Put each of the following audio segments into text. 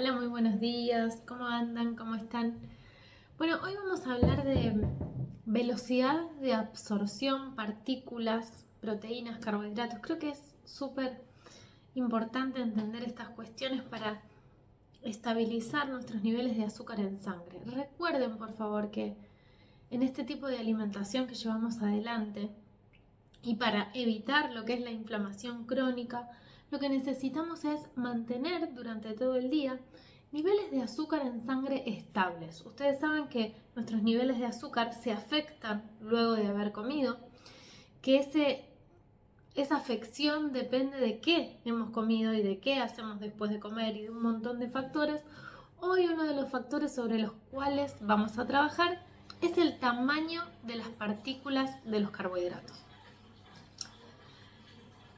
Hola, muy buenos días. ¿Cómo andan? ¿Cómo están? Bueno, hoy vamos a hablar de velocidad de absorción, partículas, proteínas, carbohidratos. Creo que es súper importante entender estas cuestiones para estabilizar nuestros niveles de azúcar en sangre. Recuerden, por favor, que en este tipo de alimentación que llevamos adelante y para evitar lo que es la inflamación crónica, lo que necesitamos es mantener durante todo el día niveles de azúcar en sangre estables. Ustedes saben que nuestros niveles de azúcar se afectan luego de haber comido, que esa afección depende de qué hemos comido y de qué hacemos después de comer y de un montón de factores. Hoy uno de los factores sobre los cuales vamos a trabajar es el tamaño de las partículas de los carbohidratos.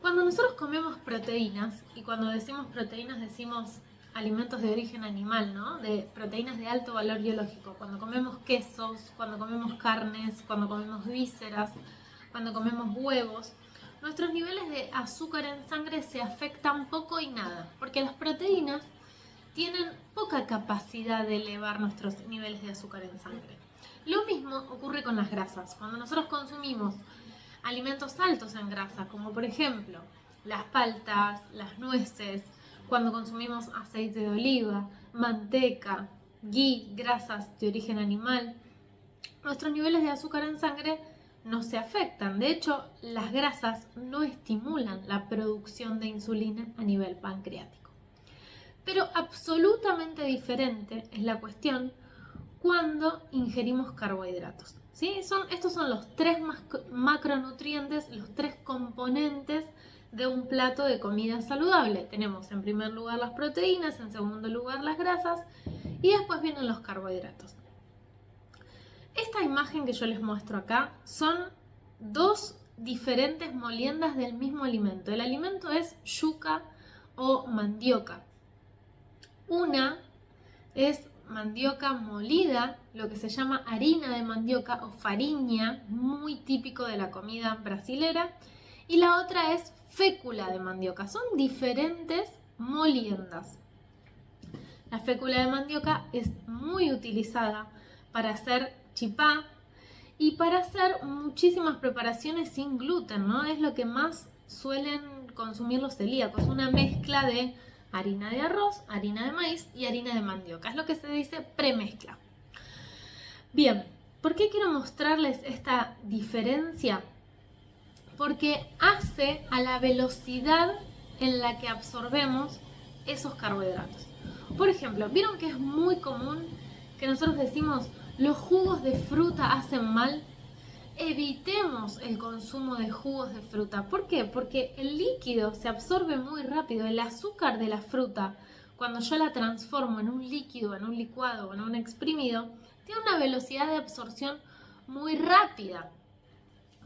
Cuando nosotros comemos proteínas, y cuando decimos proteínas decimos alimentos de origen animal, ¿no? De proteínas de alto valor biológico. Cuando comemos quesos, cuando comemos carnes, cuando comemos vísceras, cuando comemos huevos, nuestros niveles de azúcar en sangre se afectan poco y nada, porque las proteínas tienen poca capacidad de elevar nuestros niveles de azúcar en sangre. Lo mismo ocurre con las grasas. Cuando nosotros consumimos alimentos altos en grasa, como por ejemplo las paltas, las nueces, cuando consumimos aceite de oliva, manteca, ghee, grasas de origen animal, nuestros niveles de azúcar en sangre no se afectan. De hecho, las grasas no estimulan la producción de insulina a nivel pancreático. Pero absolutamente diferente es la cuestión cuando ingerimos carbohidratos. ¿Sí? Estos son los tres macronutrientes, los tres componentes de un plato de comida saludable. Tenemos en primer lugar las proteínas, en segundo lugar las grasas y después vienen los carbohidratos. Esta imagen que yo les muestro acá son dos diferentes moliendas del mismo alimento. El alimento es yuca o mandioca. Una es mandioca molida, lo que se llama harina de mandioca o farinha, muy típico de la comida brasilera, y la otra es fécula de mandioca. Son diferentes moliendas. La fécula de mandioca es muy utilizada para hacer chipá y para hacer muchísimas preparaciones sin gluten, ¿no? Es lo que más suelen consumir los celíacos, una mezcla de harina de arroz, harina de maíz y harina de mandioca. Es lo que se dice premezcla. Bien, ¿por qué quiero mostrarles esta diferencia? Porque hace a la velocidad en la que absorbemos esos carbohidratos. Por ejemplo, ¿vieron que es muy común que nosotros decimos los jugos de fruta hacen mal? Evitemos el consumo de jugos de fruta. ¿Por qué? Porque el líquido se absorbe muy rápido. El azúcar de la fruta, cuando yo la transformo en un líquido, en un licuado o en un exprimido, tiene una velocidad de absorción muy rápida.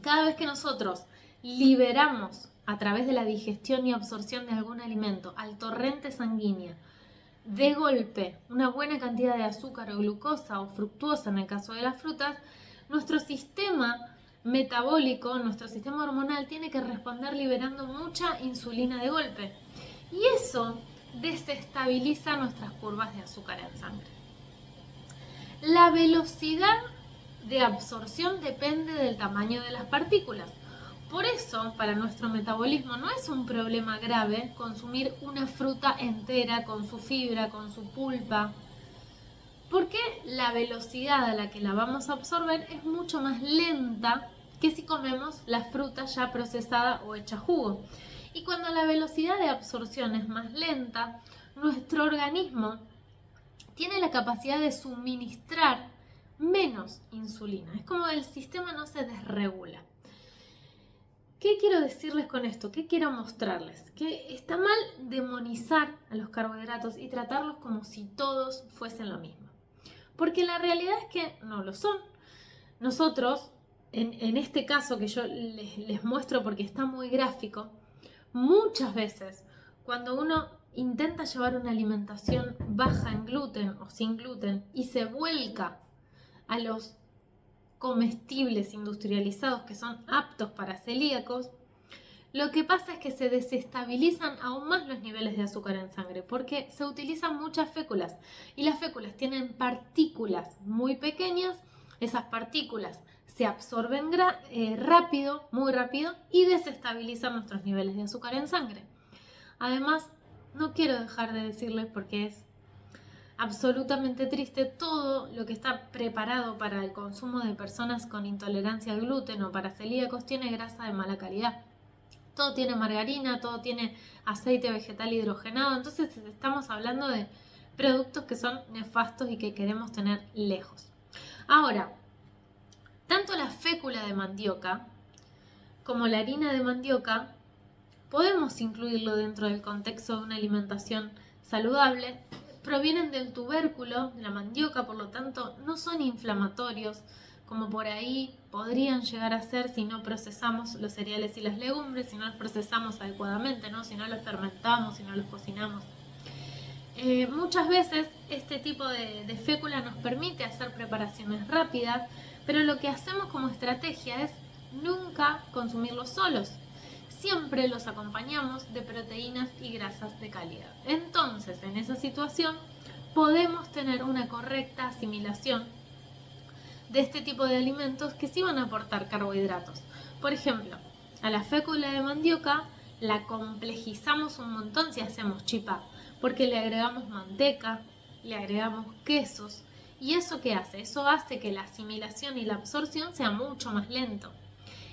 Cada vez que nosotros liberamos a través de la digestión y absorción de algún alimento al torrente sanguíneo de golpe una buena cantidad de azúcar o glucosa o fructuosa en el caso de las frutas, nuestro sistema metabólico, nuestro sistema hormonal tiene que responder liberando mucha insulina de golpe. Y eso desestabiliza nuestras curvas de azúcar en sangre. La velocidad de absorción depende del tamaño de las partículas. Por eso, para nuestro metabolismo no es un problema grave consumir una fruta entera con su fibra, con su pulpa, porque la velocidad a la que la vamos a absorber es mucho más lenta que si comemos la fruta ya procesada o hecha jugo. Y cuando la velocidad de absorción es más lenta, nuestro organismo tiene la capacidad de suministrar menos insulina. Es como el sistema no se desregula. ¿Qué quiero decirles con esto? ¿Qué quiero mostrarles? Que está mal demonizar a los carbohidratos y tratarlos como si todos fuesen lo mismo. Porque la realidad es que no lo son. Nosotros, en este caso que yo les muestro porque está muy gráfico, muchas veces cuando uno intenta llevar una alimentación baja en gluten o sin gluten y se vuelca a los comestibles industrializados que son aptos para celíacos, lo que pasa es que se desestabilizan aún más los niveles de azúcar en sangre porque se utilizan muchas féculas y las féculas tienen partículas muy pequeñas, esas partículas se absorben rápido, muy rápido y desestabilizan nuestros niveles de azúcar en sangre. Además, no quiero dejar de decirles porque es absolutamente triste todo lo que está preparado para el consumo de personas con intolerancia al gluten o para celíacos tiene grasa de mala calidad. Todo tiene margarina, todo tiene aceite vegetal hidrogenado, entonces estamos hablando de productos que son nefastos y que queremos tener lejos. Ahora, tanto la fécula de mandioca como la harina de mandioca podemos incluirlo dentro del contexto de una alimentación saludable. Provienen del tubérculo de la mandioca, por lo tanto no son inflamatorios, como por ahí podrían llegar a ser si no procesamos los cereales y las legumbres, si no los procesamos adecuadamente, ¿no? Si no los fermentamos, si no los cocinamos. Muchas veces este tipo de fécula nos permite hacer preparaciones rápidas, pero lo que hacemos como estrategia es nunca consumirlos solos. Siempre los acompañamos de proteínas y grasas de calidad. Entonces, en esa situación, podemos tener una correcta asimilación de este tipo de alimentos que sí van a aportar carbohidratos. Por ejemplo, a la fécula de mandioca la complejizamos un montón si hacemos chipá, porque le agregamos manteca, le agregamos quesos, y ¿eso qué hace? Eso hace que la asimilación y la absorción sea mucho más lento.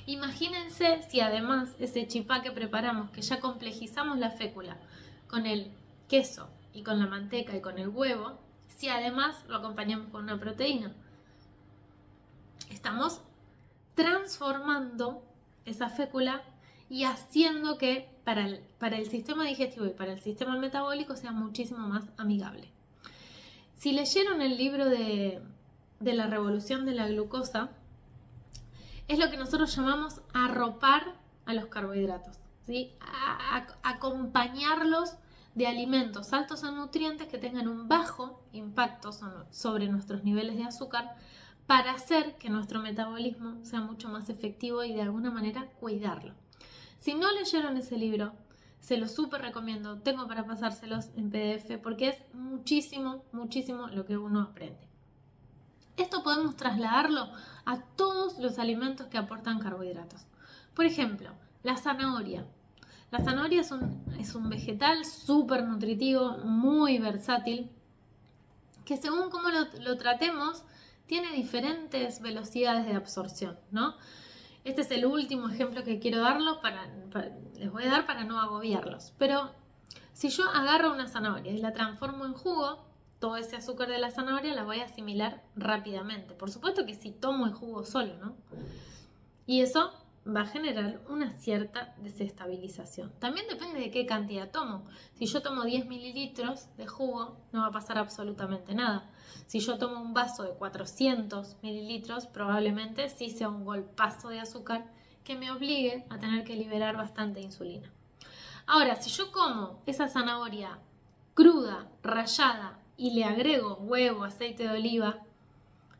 Imagínense si además ese chipá que preparamos, que ya complejizamos la fécula con el queso y con la manteca y con el huevo, si además lo acompañamos con una proteína. Estamos transformando esa fécula y haciendo que para el sistema digestivo y para el sistema metabólico sea muchísimo más amigable. Si leyeron el libro de la revolución de la glucosa, es lo que nosotros llamamos arropar a los carbohidratos, ¿sí? Acompañarlos de alimentos altos en nutrientes que tengan un bajo impacto sobre nuestros niveles de azúcar para hacer que nuestro metabolismo sea mucho más efectivo y de alguna manera cuidarlo. Si no leyeron ese libro, se los súper recomiendo, tengo para pasárselos en PDF porque es muchísimo, muchísimo lo que uno aprende. Esto podemos trasladarlo a todos los alimentos que aportan carbohidratos. Por ejemplo, la zanahoria. La zanahoria es un vegetal súper nutritivo, muy versátil, que según cómo lo tratemos, tiene diferentes velocidades de absorción, ¿no? Este es el último ejemplo que quiero darlos les voy a dar para no agobiarlos. Pero si yo agarro una zanahoria y la transformo en jugo, todo ese azúcar de la zanahoria la voy a asimilar rápidamente. Por supuesto que si tomo el jugo solo, ¿no? Y eso va a generar una cierta desestabilización. También depende de qué cantidad tomo. Si yo tomo 10 mililitros de jugo, no va a pasar absolutamente nada. Si yo tomo un vaso de 400 mililitros, probablemente sí sea un golpazo de azúcar que me obligue a tener que liberar bastante insulina. Ahora, si yo como esa zanahoria cruda, rallada, y le agrego huevo, aceite de oliva,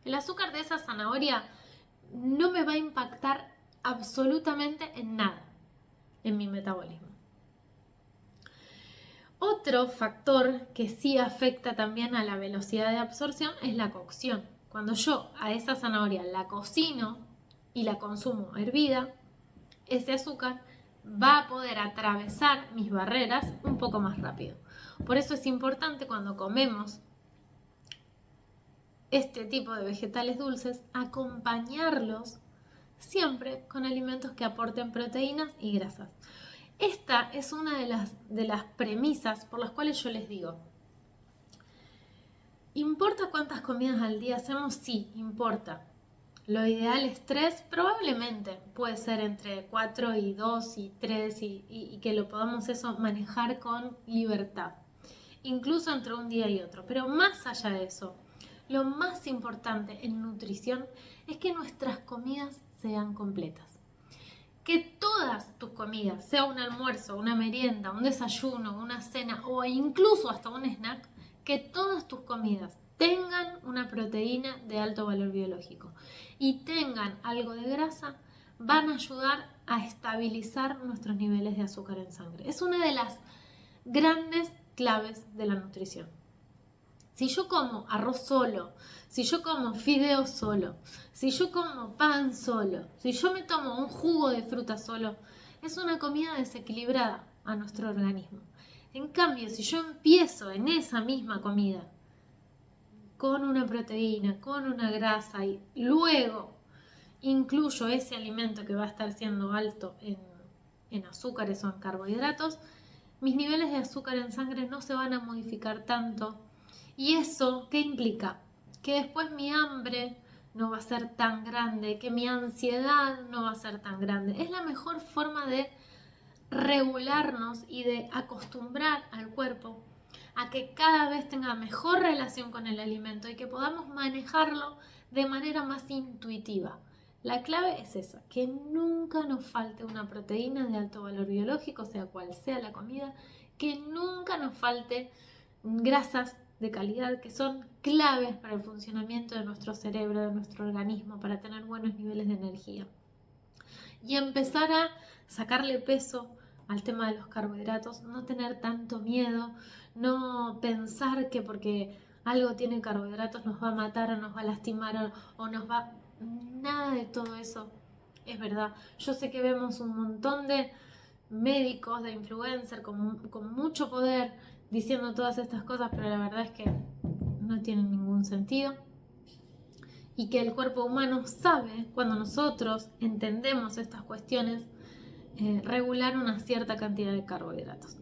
el azúcar de esa zanahoria no me va a impactar absolutamente en nada en mi metabolismo. Otro factor que sí afecta también a la velocidad de absorción es la cocción. Cuando yo a esa zanahoria la cocino y la consumo hervida, ese azúcar va a poder atravesar mis barreras un poco más rápido. Por eso es importante cuando comemos este tipo de vegetales dulces, acompañarlos siempre con alimentos que aporten proteínas y grasas. Esta es una de las premisas por las cuales yo les digo, ¿importa cuántas comidas al día hacemos? Sí, importa. Lo ideal es 3, probablemente puede ser entre 4 y 2 y 3 y que lo podamos eso manejar con libertad, incluso entre un día y otro. Pero más allá de eso, lo más importante en nutrición es que nuestras comidas sean completas. Que todas tus comidas, sea un almuerzo, una merienda, un desayuno, una cena o incluso hasta un snack, que todas tus comidas tengan una proteína de alto valor biológico y tengan algo de grasa van a ayudar a estabilizar nuestros niveles de azúcar en sangre. Es una de las grandes claves de la nutrición. Si yo como arroz solo, si yo como fideo solo, si yo como pan solo, si yo me tomo un jugo de fruta solo, es una comida desequilibrada a nuestro organismo. En cambio, si yo empiezo en esa misma comida con una proteína, con una grasa y luego incluyo ese alimento que va a estar siendo alto en azúcares o en carbohidratos, mis niveles de azúcar en sangre no se van a modificar tanto. ¿Y eso qué implica? Que después mi hambre no va a ser tan grande, que mi ansiedad no va a ser tan grande. Es la mejor forma de regularnos y de acostumbrar al cuerpo a que cada vez tenga mejor relación con el alimento y que podamos manejarlo de manera más intuitiva. La clave es esa, que nunca nos falte una proteína de alto valor biológico, sea cual sea la comida, que nunca nos falte grasas de calidad que son claves para el funcionamiento de nuestro cerebro, de nuestro organismo, para tener buenos niveles de energía. Y empezar a sacarle peso al tema de los carbohidratos, no tener tanto miedo, no pensar que porque algo tiene carbohidratos nos va a matar o nos va a lastimar o nos va... Nada de todo eso es verdad. Yo sé que vemos un montón de médicos, de influencers con mucho poder diciendo todas estas cosas, pero la verdad es que no tienen ningún sentido. Y que el cuerpo humano sabe, cuando nosotros entendemos estas cuestiones, regular una cierta cantidad de carbohidratos.